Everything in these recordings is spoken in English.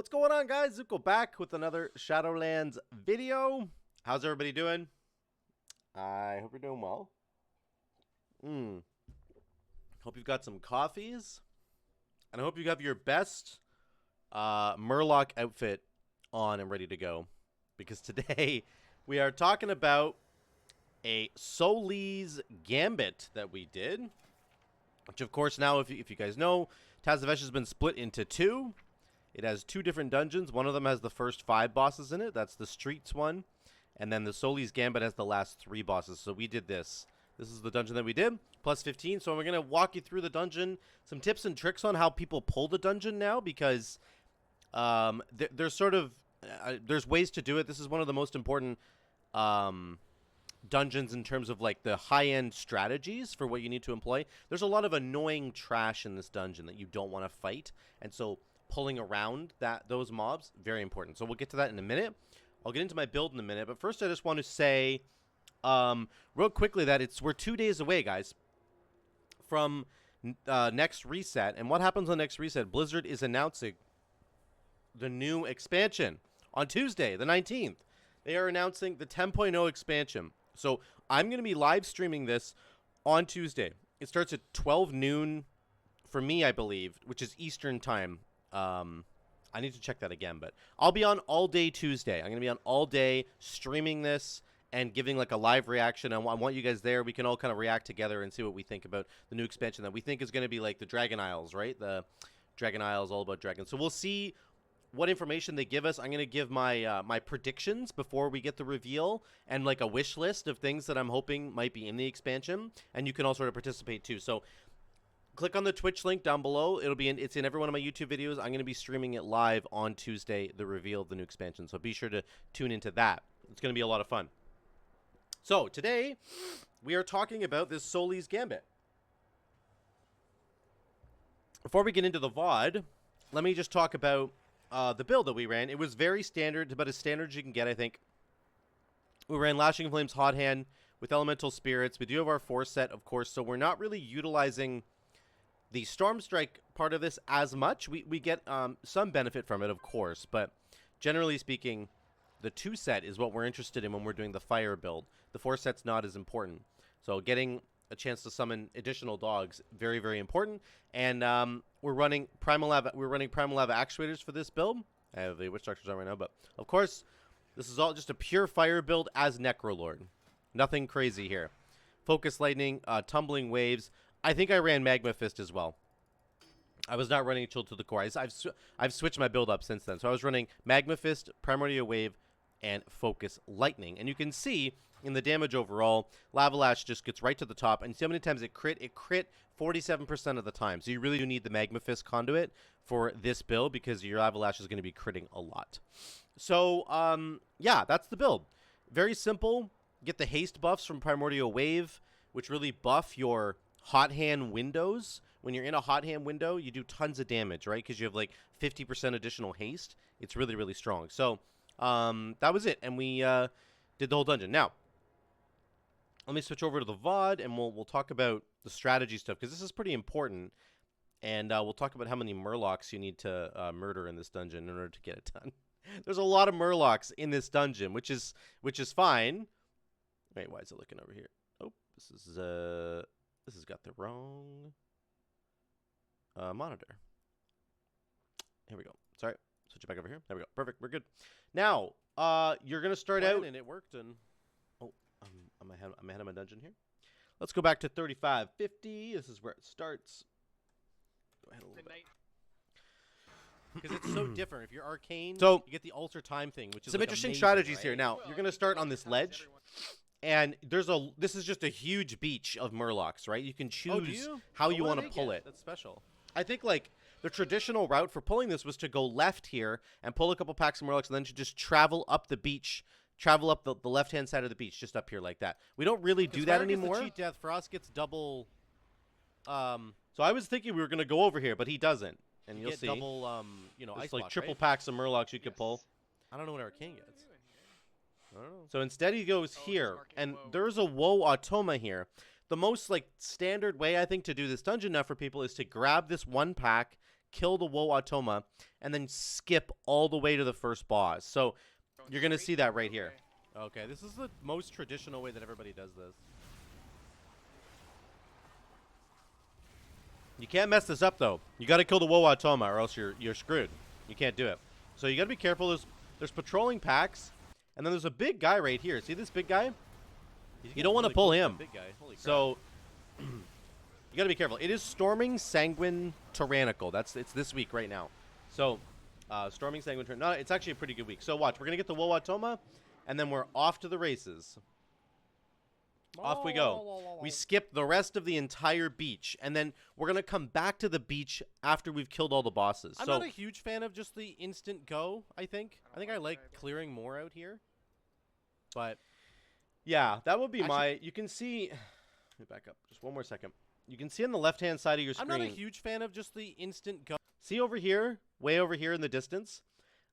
What's going on, guys? Zuko back with another Shadowlands video. How's everybody doing? I hope you're doing well. Hope you've got some coffees. And I hope you have your best Murloc outfit on and ready to go. Because today we are talking about a Solis Gambit that we did. Which, of course, now, if you guys know, Tazavesh has been split into two. It has two different dungeons. One of them has the first 5 bosses in it. That's the Streets one. And then the Solis Gambit has the last 3 bosses. So we did this. This is the dungeon that we did. Plus 15. So we're going to walk you through the dungeon. Some tips and tricks on how people pull the dungeon now. Because there's sort of... there's ways to do it. This is one of the most important dungeons in terms of like the high-end strategies for what you need to employ. There's a lot of annoying trash in this dungeon that you don't want to fight. And so... pulling around those mobs, very important. So we'll get to that in a minute. I'll get into my build in a minute, but first I just want to say real quickly that we're 2 days away, guys, from next reset. And what happens on next reset? Blizzard is announcing the new expansion on Tuesday, the 19th. They are announcing the 10.0 expansion. So I'm going to be live streaming this on Tuesday. It starts at 12 noon for me, I believe, which is Eastern time. I need to check that again, but I'll be on all day Tuesday. I'm going to be on all day streaming this and giving like a live reaction. I want you guys there. We can all kind of react together and see what we think about the new expansion that we think is going to be like the Dragon Isles, right? The Dragon Isles, all about dragons. So we'll see what information they give us. I'm going to give my my predictions before we get the reveal and like a wish list of things that I'm hoping might be in the expansion, and you can all sort of participate too. So click on the Twitch link down below. It's in every one of my YouTube videos. I'm going to be streaming it live on Tuesday, the reveal of the new expansion. So be sure to tune into that. It's going to be a lot of fun. So today, we are talking about this Solis Gambit. Before we get into the VOD, let me just talk about the build that we ran. It was very standard, about as standard as you can get, I think. We ran Lashing Flames Hot Hand with Elemental Spirits. We do have our 4 set, of course, so we're not really utilizing the Storm Strike part of this as much. We get some benefit from it, of course, but generally speaking, the 2 set is what we're interested in when we're doing the fire build. The 4 set's not as important. So getting a chance to summon additional dogs, very, very important. And we're running Primal Lava. We're running Primal Lava Actuators for this build. I have the Witch Doctors on right now, but of course, this is all just a pure fire build as Necrolord. Nothing crazy here. Focus Lightning, Tumbling Waves. I think I ran Magma Fist as well. I was not running Chill to the Core. I've switched my build up since then. So I was running Magma Fist, Primordial Wave, and Focus Lightning. And you can see in the damage overall, Lava Lash just gets right to the top. And see how many times it crit? It crit 47% of the time. So you really do need the Magma Fist conduit for this build because your Lava Lash is going to be critting a lot. So, yeah, that's the build. Very simple. Get the haste buffs from Primordial Wave, which really buff your hot hand windows. When you're in a hot hand window, you do tons of damage, right? Because you have like 50% additional haste. It's really, really strong. So that was it, and we did the whole dungeon. Now, let me switch over to the VOD, and we'll talk about the strategy stuff because this is pretty important. And we'll talk about how many Murlocs you need to murder in this dungeon in order to get it done. There's a lot of Murlocs in this dungeon, which is fine. Wait, why is it looking over here? Oh, this has got the wrong monitor. Here we go. Sorry. Switch it back over here. There we go. Perfect. We're good. Now, you're going to start out, and it worked. And oh, I'm ahead of my dungeon here. Let's go back to 3550. This is where it starts. Go ahead a little bit. Because it's so different. If you're arcane, so you get the alter time thing, which is some interesting strategies here. Now, you're going to start on this ledge. And this is just a huge beach of Murlocs, right? You can choose how you want to pull it. That's special. I think like the traditional route for pulling this was to go left here and pull a couple packs of Murlocs and then to just travel up the beach, travel up the left-hand side of the beach, just up here like that. We don't really do that anymore. The cheat death for us gets double. So I was thinking we were going to go over here, but he doesn't. And you'll see. Double, you know, it's ice like block, triple right? packs of Murlocs you could pull. I don't know what Arcane gets. I don't know. So instead he goes here, and there's a Woe Automa here. The most like standard way I think to do this dungeon now for people is to grab this 1 pack, kill the Woe Automa, and then skip all the way to the first boss. So you're going to see that right here. Okay, this is the most traditional way that everybody does this. You can't mess this up, though. You got to kill the Woe Automa, or else you're screwed. You can't do it. So you got to be careful. There's patrolling packs, and then there's a big guy right here. See this big guy? You don't want to pull him. Big guy. Holy crap. So you got to be careful. It is Storming Sanguine Tyrannical. It's this week right now. So Storming Sanguine Tyrannical. No, it's actually a pretty good week. So watch. We're going to get the Woe Automa, and then we're off to the races. Off we go. We skip the rest of the entire beach, and then we're going to come back to the beach after we've killed all the bosses. I'm not a huge fan of just the instant go, I think. I like clearing more out here. But yeah, that would be you can see, let me back up just one more second. You can see on the left-hand side of your screen. I'm not a huge fan of just the instant go. See over here, way over here in the distance,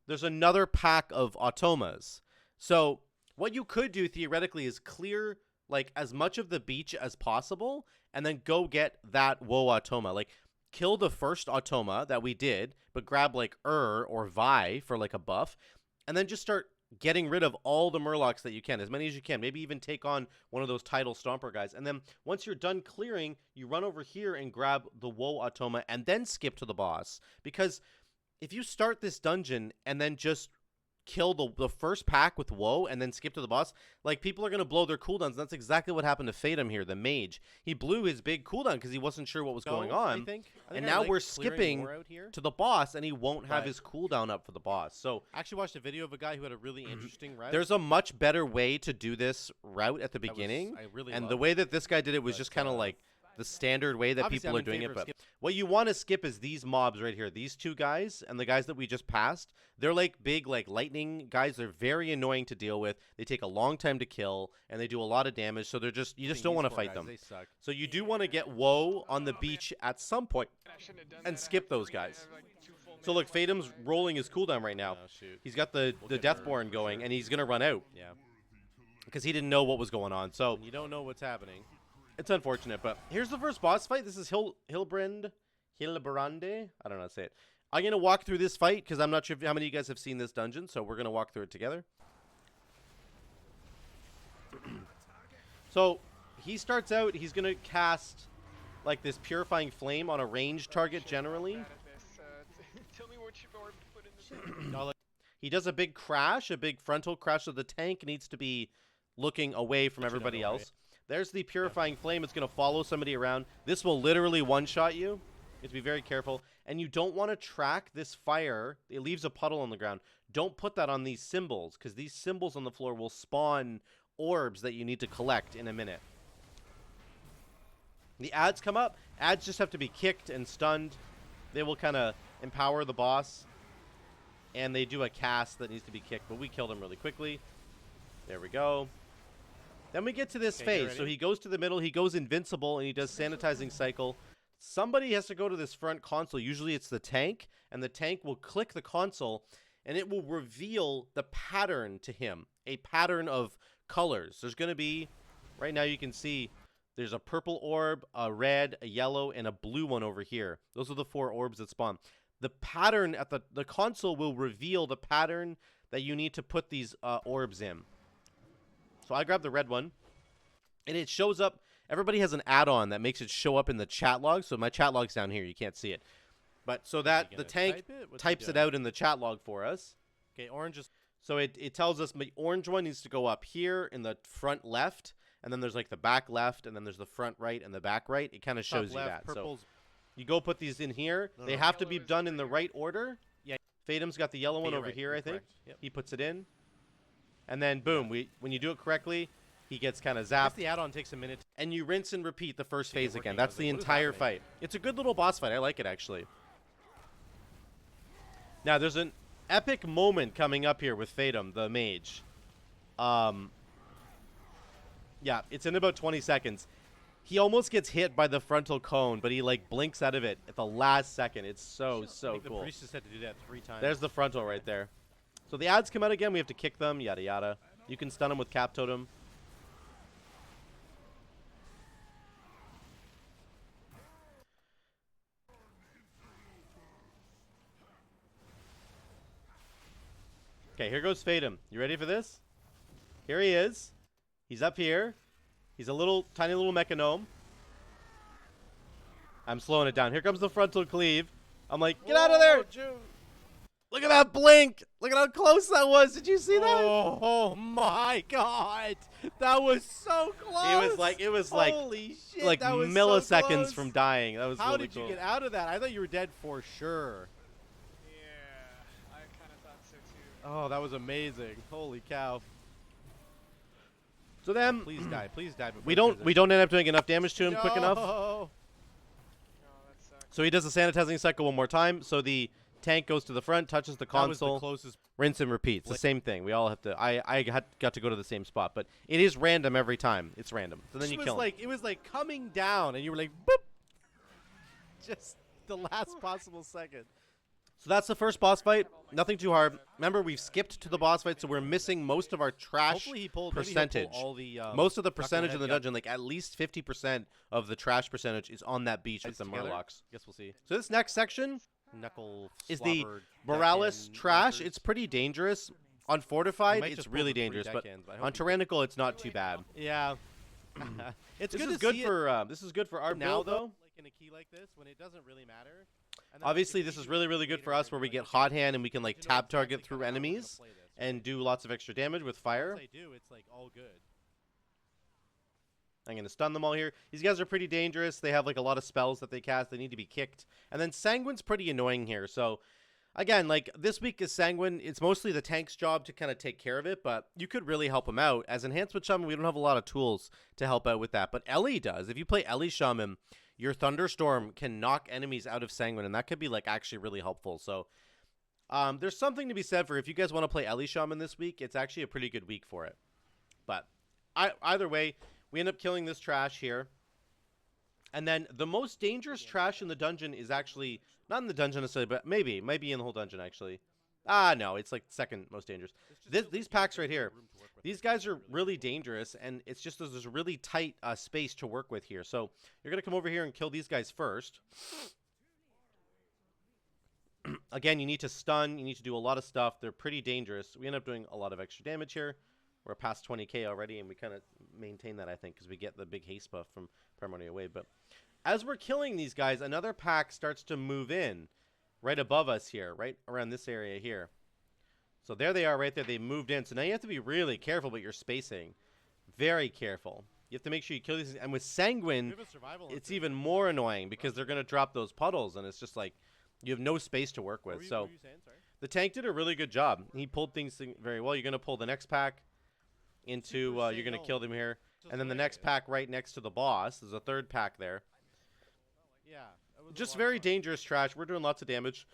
there's another pack of Automas. So what you could do theoretically is clear like as much of the beach as possible, and then go get that Woe Automa. Like, kill the first Automa that we did, but grab like or Vi for like a buff, and then just start getting rid of all the Murlocs that you can, as many as you can. Maybe even take on one of those Tidal Stomper guys. And then once you're done clearing, you run over here and grab the Woe Automa, and then skip to the boss. Because if you start this dungeon and then just kill the first pack with Woe and then skip to the boss, like, people are going to blow their cooldowns. That's exactly what happened to Fatem here, the mage. He blew his big cooldown because he wasn't sure what was going on. I think and now we're skipping to the boss, and he won't have his cooldown up for the boss. So I actually watched a video of a guy who had a really interesting route. There's a much better way to do this route at the beginning. And the way that this guy did it was just kind of like the standard way that people are doing it. But what you want to skip is these mobs right here. These two guys and the guys that we just passed. They're like big, like lightning guys. They're very annoying to deal with. They take a long time to kill, and they do a lot of damage. So they're just, you just don't want to fight them. They suck. So you do want to get Woe on the beach at some point and skip those guys. So look, Fatem's rolling his cooldown right now. Oh, shoot. He's got the Deathborn going, and he's gonna run out. Yeah. Because he didn't know what was going on. So when you don't know what's happening. It's unfortunate, but here's the first boss fight. This is Hylbrande. I don't know how to say it. I'm going to walk through this fight because I'm not sure how many of you guys have seen this dungeon, so we're going to walk through it together. So he starts out, he's going to cast like this Purifying Flame on a ranged target generally. He does a big crash, a big frontal crash, so the tank needs to be looking away from everybody else. There's the Purifying Flame. It's going to follow somebody around. This will literally one-shot you. You have to be very careful. And you don't want to track this fire. It leaves a puddle on the ground. Don't put that on these symbols, because these symbols on the floor will spawn orbs that you need to collect in a minute. The ads come up. Ads just have to be kicked and stunned. They will kind of empower the boss. And they do a cast that needs to be kicked, but we killed him really quickly. There we go. Then we get to this phase. So he goes to the middle, he goes invincible, and he does Sanitizing Cycle. Somebody has to go to this front console. Usually it's the tank, and the tank will click the console, and it will reveal the pattern to him, a pattern of colors. There's going to be, right now you can see, there's a purple orb, a red, a yellow, and a blue one over here. Those are the 4 orbs that spawn. The pattern at the console will reveal the pattern that you need to put these orbs in. So I grabbed the red one, and it shows up. Everybody has an add-on that makes it show up in the chat log. So my chat log's down here. You can't see it. But so that the tank types it out in the chat log for us. Okay, orange is... So it tells us the orange one needs to go up here in the front left, and then there's like the back left, and then there's the front right and the back right. It kind of shows you that. So you go put these in here. They have to be done in the right order. Yeah. Fatem's got the yellow one over here, I think. Yep. He puts it in. And then, boom, when you do it correctly, he gets kind of zapped. The add-on takes a minute. And you rinse and repeat the first phase again. That's the entire fight. It's a good little boss fight. I like it, actually. Now, there's an epic moment coming up here with Fatem, the mage. Yeah, it's in about 20 seconds. He almost gets hit by the frontal cone, but he, like, blinks out of it at the last second. It's so cool. The priest just had to do that 3 times. There's the frontal right there. So the ads come out again. We have to kick them, yada, yada. You can stun them with Cap Totem. Okay, here goes Fatem. You ready for this? Here he is. He's up here. He's a little, tiny little mechanome. I'm slowing it down. Here comes the frontal cleave. I'm like, get out of there! Look at that blink! Look at how close that was. Did you see that? Oh my god! That was so close. It was like holy shit! Like that was milliseconds so from dying. That was How really did cool. you get out of that? I thought you were dead for sure. Yeah, I kind of thought so too. Oh, that was amazing! Holy cow! So then, Please die! Please die! before we it don't turns end up doing enough damage to him quick enough. No. No, that sucks. So he does the sanitizing cycle one more time. So the tank goes to the front, touches the That was console, the closest. rinse and repeat. It's the same thing. We all have to. Got to go to the same spot, but it is random every time. It's random. So then you kill him. It was like coming down, and you were like, boop. Just the last possible second. So that's the first boss fight. Nothing too hard. Remember, we've skipped to the boss fight, so we're missing most of our trash Hopefully he pulled percentage. Maybe he'll pull all the Most of the percentage in the knucklehead dungeon, like at least 50% of the trash percentage, is on that beach with the together. Murlocs. Guess we'll see. So this next section Knuckle is the slobbered Boralas deckhand trash. walkers. It's pretty dangerous. On You Fortified, might it's just pull really the three dangerous, but deckhands, I hope on you- Tyrannical, it's not too bad. Yeah. It's This good is to good see for this is good for our it now build though. like in a key like this when it doesn't really matter. And then, Obviously, if this you is do really it really good for later us, and where you're we like, get okay, hot hand and we can like you know tab exactly target through kinda how we're gonna enemies play this, and right? do lots of extra damage with fire. Once I do, it's like all good. I'm going to stun them all here. These guys are pretty dangerous. They have like a lot of spells that they cast. They need to be kicked. And then Sanguine's pretty annoying here. So again, like this week is Sanguine. It's mostly the tank's job to kind of take care of it, but you could really help him out. As Enhancement Shaman, we don't have a lot of tools to help out with that. But Ellie does. If you play Ellie Shaman, your Thunderstorm can knock enemies out of Sanguine, and that could be like actually really helpful. So there's something to be said for if you guys want to play Ellie Shaman this week, it's actually a pretty good week for it. But either way, we end up killing this trash here. And then the most dangerous trash in the dungeon is actually, not in the dungeon necessarily, but maybe in the whole dungeon actually. No, it's like second most dangerous. These packs right here, these guys are really dangerous, and it's just there's a really tight space to work with here. So you're going to come over here and kill these guys first. Again, you need to stun. You need to do a lot of stuff. They're pretty dangerous. We end up doing a lot of extra damage here. We're past 20k already, and we kind of maintain that, I think, because we get the big haste buff from Primordial Wave. But as we're killing these guys, another pack starts to move in right above us here, right around this area here. So there they are right there. They moved in. So now you have to be really careful about your spacing. Very careful. You have to make sure you kill these. And with Sanguine, it's even more annoying because they're going to drop those puddles, and it's just like you have no space to work with. So the tank did a really good job. He pulled things very well. You're going to pull the next pack into, you're going to kill them here. And then the next pack right next to the boss. There's a third pack there. Yeah. Just very dangerous trash. We're doing lots of damage.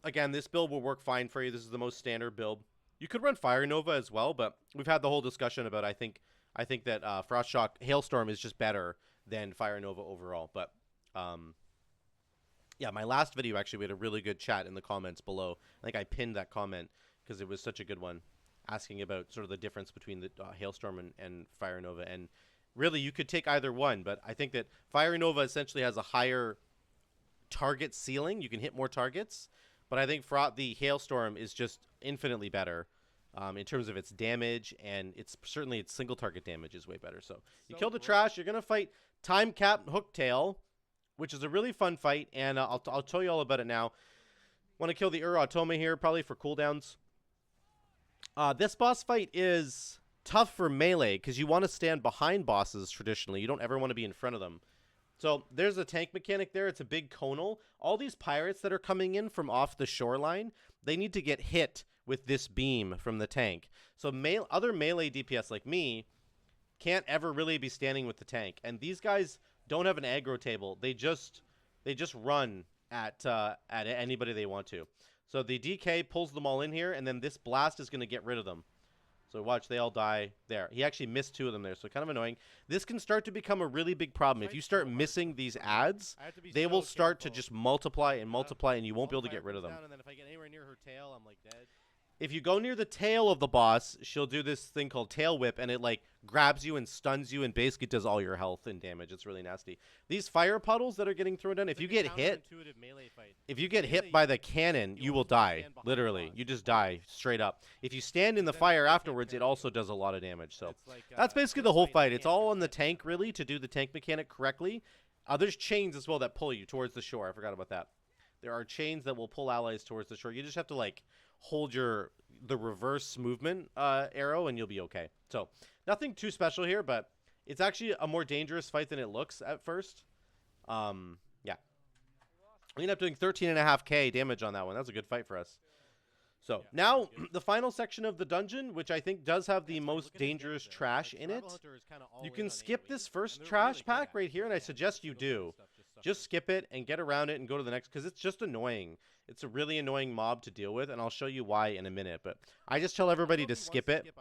Again, this build will work fine for you. This is the most standard build. You could run Fire Nova as well, but we've had the whole discussion about I think that Frost Shock Hailstorm is just better than Fire Nova overall. But yeah, my last video actually we had a really good chat in the comments below. I think I pinned that comment because it was such a good one, asking about sort of the difference between the Hailstorm and Fire Nova. And really, you could take either one, but I think that Fire Nova essentially has a higher target ceiling. You can hit more targets, but I think the Hailstorm is just infinitely better in terms of its damage, and its single target damage is way better. So you kill the trash. You're gonna fight Timecap'n Hooktail, which is a really fun fight, and I'll tell you all about it now. Want to kill the Automa here, probably for cooldowns. This boss fight is tough for melee because you want to stand behind bosses traditionally. You don't ever want to be in front of them. So there's a tank mechanic there. It's a big conal. All these pirates that are coming in from off the shoreline, they need to get hit with this beam from the tank. So other melee DPS like me can't ever really be standing with the tank. And these guys don't have an aggro table. They just run at anybody they want to. So the DK pulls them all in here, and then this blast is going to get rid of them. So watch, they all die there. He actually missed 2 of them there, so kind of annoying. This can start to become a really big problem. If you start missing these ads, they will start to just multiply and multiply, and you won't be able to get rid of them. And then if I get anywhere near her tail, I'm like dead. If you go near the tail of the boss, she'll do this thing called tail whip, and it like grabs you and stuns you and basically does all your health and damage. It's really nasty. These fire puddles that are getting thrown down, if you get hit, if you get hit by the cannon, you will die. Literally, you just die straight up. If you stand in the fire afterwards, it also does a lot of damage. So that's basically the whole fight. It's all on the tank, really, to do the tank mechanic correctly. There's chains as well that pull you towards the shore. I forgot about that. There are chains that will pull allies towards the shore. You just have to like hold the reverse movement arrow and you'll be okay. So nothing too special here, but it's actually a more dangerous fight than it looks at first. Yeah. We ended up doing 13.5k damage on that one. That's a good fight for us. So now the final section of the dungeon, which I think does have the most dangerous trash in it. You can skip this first trash pack right here, and I suggest you do. Just skip it and get around it and go to the next, because it's just annoying. It's a really annoying mob to deal with, and I'll show you why in a minute. But I just tell everybody to skip it.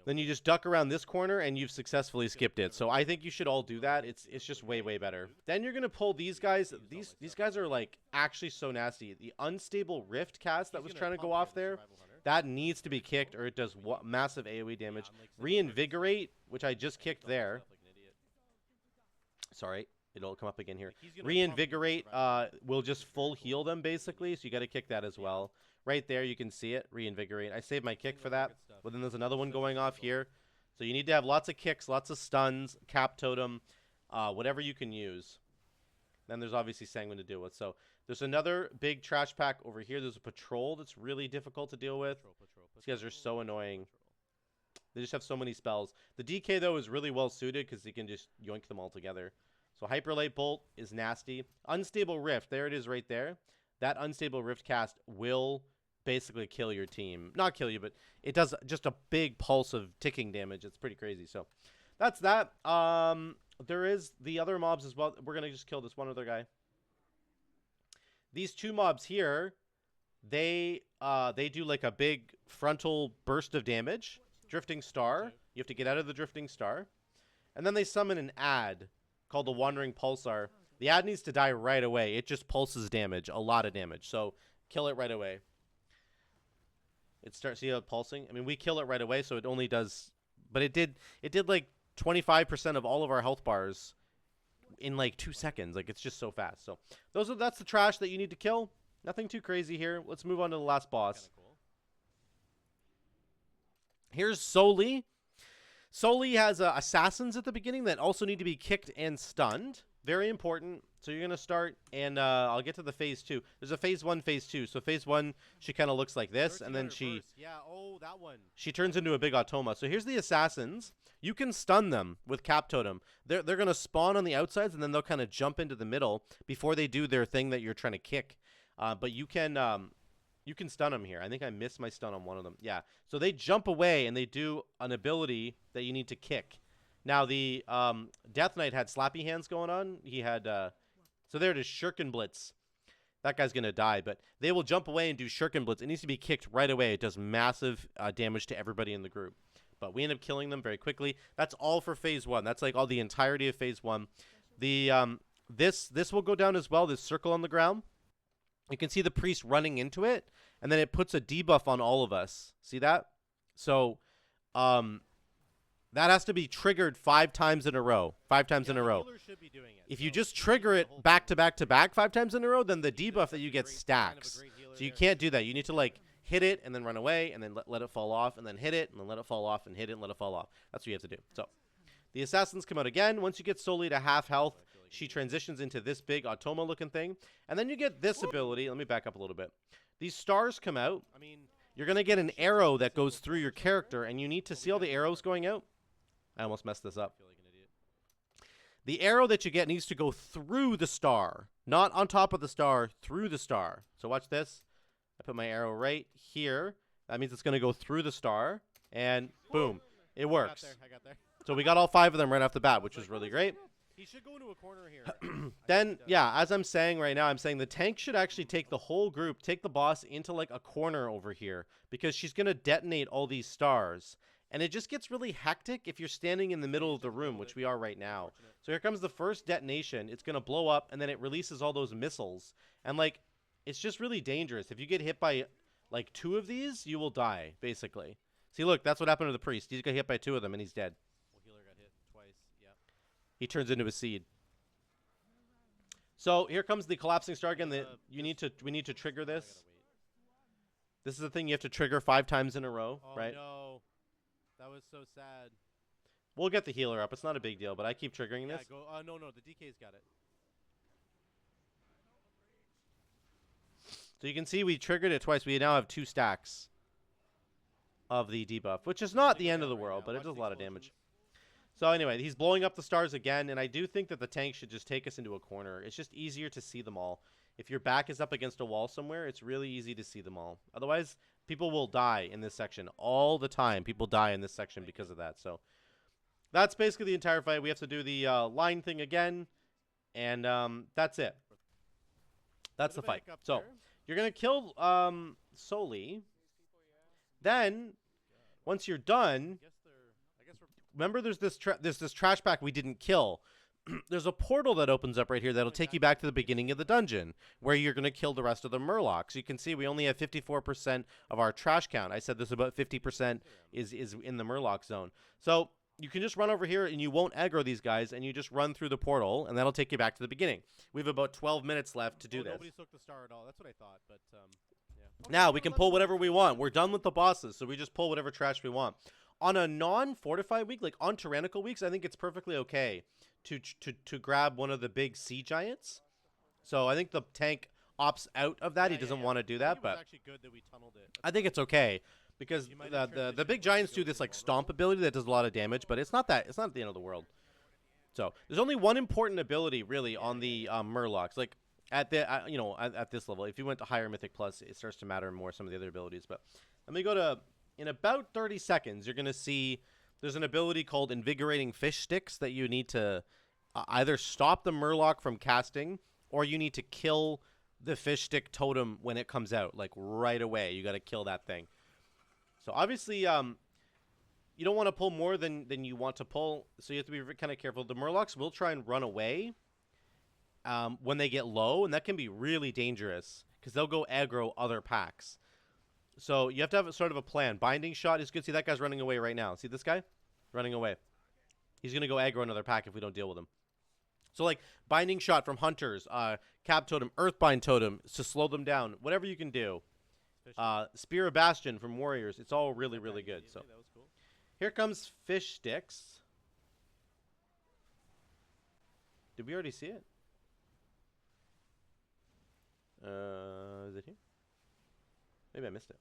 Then you just duck around this corner, and you've successfully skipped it. So I think you should all do that. It's just way, way better. Then you're going to pull these guys. These guys are, like, actually so nasty. The unstable rift cast that was trying to go off there, that needs to be kicked, or it does massive AoE damage. Reinvigorate, which I just kicked there. Sorry. It'll come up again here. Reinvigorate will just full heal them, basically, so you got to kick that as well. Right there, you can see it. Reinvigorate. I saved my kick for that, but then there's another one going off here. So you need to have lots of kicks, lots of stuns, cap totem, whatever you can use. Then there's obviously Sanguine to deal with. So there's another big trash pack over here. There's a patrol that's really difficult to deal with. These guys are so annoying. They just have so many spells. The DK, though, is really well suited because you can just yoink them all together. So Hyperlight Bolt is nasty. Unstable Rift, there it is right there. That Unstable Rift cast will basically kill your team. Not kill you, but it does just a big pulse of ticking damage. It's pretty crazy. So that's that. There is the other mobs as well. We're going to just kill this one other guy. These two mobs here, they do like a big frontal burst of damage. Drifting Star. You have to get out of the Drifting Star. And then they summon an ad called the Wandering Pulsar. The ad needs to die right away. It just pulses damage, a lot of damage. So kill it right away. It starts, see how it's pulsing? I mean, we kill it right away, so it only does, but it did like 25% of all of our health bars in like 2 seconds. Like, it's just so fast. So that's the trash that you need to kill. Nothing too crazy here. Let's move on to the last boss. Cool. Here's Soli. Soli has assassins at the beginning that also need to be kicked and stunned. Very important. So you're going to start, and I'll get to the phase 2. There's a phase 1, phase 2. So phase 1, she kind of looks like this, and then she turns into a big Automa. So here's the assassins. You can stun them with Cap Totem. They're going to spawn on the outsides, and then they'll kind of jump into the middle before they do their thing that you're trying to kick. But you can stun them here. I think I missed my stun on one of them. Yeah. So they jump away, and they do an ability that you need to kick. Now, the Death Knight had Slappy Hands going on. He had... so there it is, Shuriken Blitz. That guy's going to die, but they will jump away and do Shuriken Blitz. It needs to be kicked right away. It does massive damage to everybody in the group. But we end up killing them very quickly. That's all for phase 1. That's like all the entirety of phase 1. The this will go down as well, this circle on the ground. You can see the priest running into it, and then it puts a debuff on all of us. See that? So that has to be triggered 5 times in a row. 5 times in a row. Should be doing it. If you just trigger it back to back to back 5 times in a row, then the debuff that you get stacks. So you can't do that. You need to like hit it and then run away and then let it fall off and then hit it and then let it fall off and hit it and let it fall off. That's what you have to do. So the assassins come out again. Once you get Soli to half health, she transitions into this big Automa looking thing. And then you get this ability. Let me back up a little bit. These stars come out. You're going to get an arrow that goes through your character, and you need to see all the arrows going out. I almost messed this up. The arrow that you get needs to go through the star, not on top of the star, through the star. So watch this. I put my arrow right here. That means it's going to go through the star, and boom, it works. I got there. So we got all 5 of them right off the bat, which was really great. He should go into a corner here. Then, yeah, as I'm saying right now, I'm saying the tank should actually take the whole group, take the boss into like a corner over here, because she's going to detonate all these stars. And it just gets really hectic if you're standing in the middle of the room, which we are right now. So here comes the first detonation. It's going to blow up, and then it releases all those missiles. And, like, it's just really dangerous. If you get hit by like 2 of these, you will die, basically. See, look, that's what happened to the priest. He got hit by 2 of them, and he's dead. Well, healer got hit twice. Yep. He turns into a seed. So here comes the collapsing star again. We need to trigger this. I gotta wait. This is the thing you have to trigger 5 times in a row, Oh right? no, that was so sad. We'll get the healer up. It's not a big deal, but I keep triggering Yeah, this. go. No, the DK's got it. So you can see we triggered it twice. We now have 2 stacks of the debuff, which is not the end of the world, but it does a lot of damage. So anyway, he's blowing up the stars again, and I do think that the tank should just take us into a corner. It's just easier to see them all. If your back is up against a wall somewhere, it's really easy to see them all. Otherwise, people will die in this section all the time. People die in this section because of that. So that's basically the entire fight. We have to do the line thing again, and that's it. That's the fight. So you're going to kill Soli. Then, once you're done, remember there's this trash pack we didn't kill. There's a portal that opens up right here that'll take you back to the beginning of the dungeon, where you're going to kill the rest of the Murlocs. You can see we only have 54% of our trash count. I said this about 50% is in the Murloc zone. So you can just run over here, and you won't aggro these guys, and you just run through the portal, and that'll take you back to the beginning. We have about 12 minutes left to do this. Nobody took the star at all. That's what I thought, but yeah. Okay, Now we can pull whatever we want. We're done with the bosses, so we just pull whatever trash we want. On a non-fortified week, like on tyrannical weeks, I think it's perfectly okay to grab one of the big sea giants. So I think the tank opts out of that. He doesn't want to do that, but actually good that we tunneled it. I think it's okay because the big giants do this like stomp ability that does a lot of damage, but it's not the end of the world. So there's only one important ability really on the Murlocs. Like at the at this level, if you went to higher Mythic Plus, it starts to matter more some of the other abilities. But let me go to. In about 30 seconds, you're going to see there's an ability called Invigorating Fish Sticks that you need to either stop the Murloc from casting, or you need to kill the fish stick totem when it comes out, like right away. You got to kill that thing. So obviously, you don't want to pull more than you want to pull, so you have to be kind of careful. The Murlocs will try and run away when they get low, and that can be really dangerous because they'll go aggro other packs. So you have to have sort of a plan. Binding shot is good. See, that guy's running away right now. See this guy? Running away. He's going to go aggro another pack if we don't deal with him. So, like, binding shot from hunters, cab totem, earthbind totem to slow them down. Whatever you can do. Spear of Bastion from warriors. It's all really, really good. So here comes fish sticks. Did we already see it? Is it here? Maybe I missed it.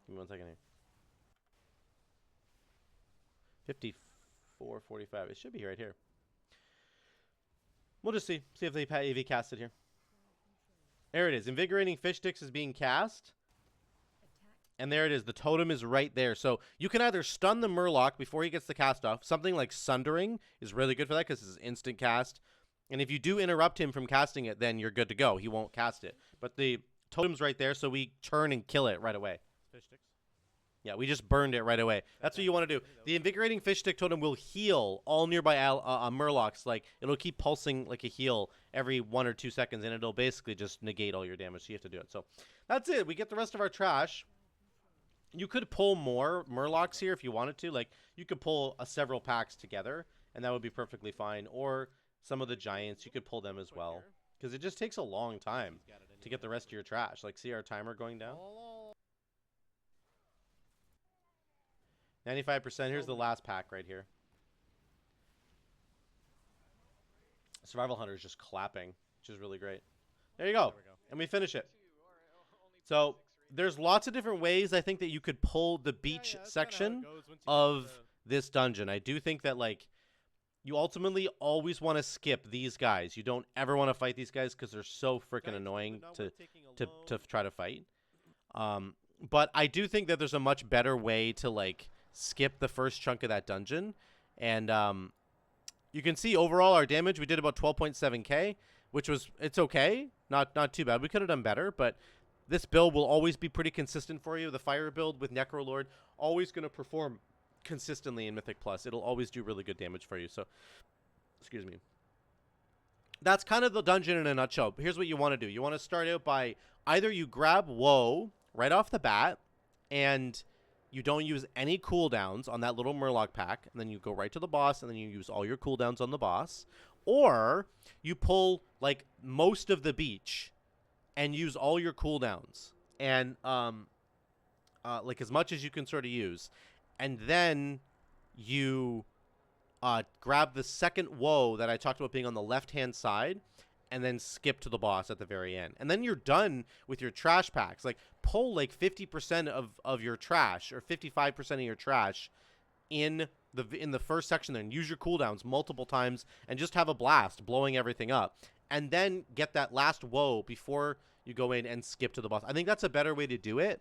Give me 1 second here. 54:45. It should be right here. We'll just see. See if they cast it here. There it is. Invigorating Fish Sticks is being cast. And there it is. The totem is right there. So you can either stun the Murloc before he gets the cast off. Something like Sundering is really good for that because it's instant cast. And if you do interrupt him from casting it, then you're good to go. He won't cast it. But the totem's right there, so we turn and kill it right away. Fish sticks. Yeah, we just burned it right away. That's what you want to do. The Invigorating Fish Stick totem will heal all nearby Murlocs. Like, it'll keep pulsing like a heal every 1 or 2 seconds, and it'll basically just negate all your damage, so you have to do it. So that's it. We get the rest of our trash. You could pull more Murlocs here if you wanted to. Like, you could pull several packs together, and that would be perfectly fine. Or some of the giants, you could pull them as well. Because it just takes a long time to get the rest of your trash. Like, see our timer going down? 95%. Here's the last pack right here. Survival Hunter is just clapping, which is really great. There you go. And we finish it. So there's lots of different ways I think that you could pull the beach section of this dungeon. I do think that, like, you ultimately always want to skip these guys. You don't ever want to fight these guys because they're so freaking annoying to try to fight. But I do think that there's a much better way to, like, skip the first chunk of that dungeon. And you can see overall our damage, we did about 12.7k, which was, it's okay. Not too bad. We could have done better, but this build will always be pretty consistent for you. The fire build with Necro Lord, always going to perform consistently in Mythic Plus. It'll always do really good damage for you. So, excuse me. That's kind of the dungeon in a nutshell. Here's what you want to do. You want to start out by either you grab Woe right off the bat, and you don't use any cooldowns on that little Murloc pack, and then you go right to the boss, and then you use all your cooldowns on the boss, or you pull like most of the beach and use all your cooldowns and like as much as you can sort of use, and then you grab the second Woe that I talked about being on the left-hand side, and then skip to the boss at the very end. And then you're done with your trash packs. Like, pull like 50% of your trash, or 55% of your trash in the first section there, and use your cooldowns multiple times, and just have a blast blowing everything up. And then get that last Woe before you go in and skip to the boss. I think that's a better way to do it,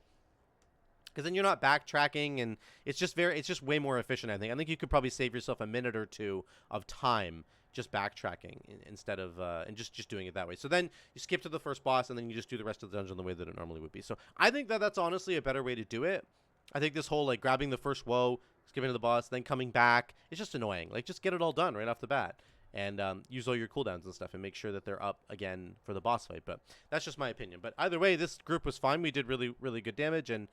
because then you're not backtracking, and it's just way more efficient. I think you could probably save yourself a minute or two of time just backtracking instead of and just doing it that way. So then you skip to the first boss, and then you just do the rest of the dungeon the way that it normally would be. So I think that that's honestly a better way to do it. I think this whole like grabbing the first Woe, skipping to the boss, then coming back, it's just annoying. Like, just get it all done right off the bat, and use all your cooldowns and stuff, and make sure that they're up again for the boss fight. But that's just my opinion. But either way, this group was fine. We did really, really good damage, and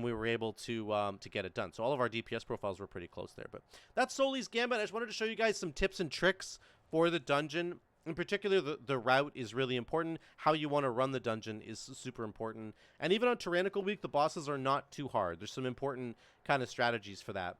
we were able to get it done. So all of our DPS profiles were pretty close there. But that's Soli's Gambit. I just wanted to show you guys some tips and tricks for the dungeon. In particular, the route is really important. How you want to run the dungeon is super important. And even on Tyrannical Week, the bosses are not too hard. There's some important kind of strategies for that.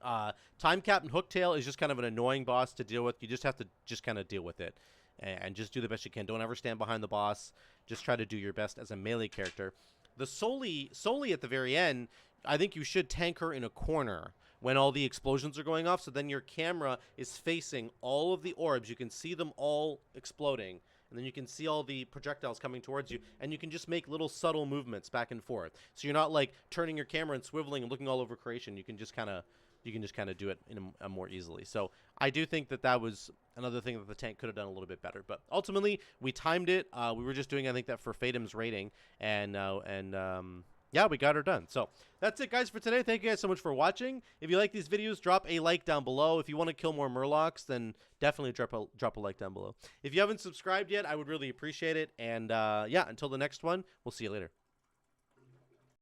Timecap'n Hooktail is just kind of an annoying boss to deal with. You just have to just kind of deal with it and just do the best you can. Don't ever stand behind the boss. Just try to do your best as a melee character. The Soli at the very end, I think you should tank her in a corner when all the explosions are going off, so then your camera is facing all of the orbs. You can see them all exploding, and then you can see all the projectiles coming towards you, and you can just make little subtle movements back and forth. So you're not like turning your camera and swiveling and looking all over creation. You can just kind of do it in a more easily. So I do think that was another thing that the tank could have done a little bit better. But ultimately, we timed it. We were just doing, I think, that for Fatem's rating, and yeah, we got her done. So that's it, guys, for today. Thank you guys so much for watching. If you like these videos, drop a like down below. If you want to kill more Murlocs, then definitely drop a like down below. If you haven't subscribed yet, I would really appreciate it. And yeah, until the next one, we'll see you later.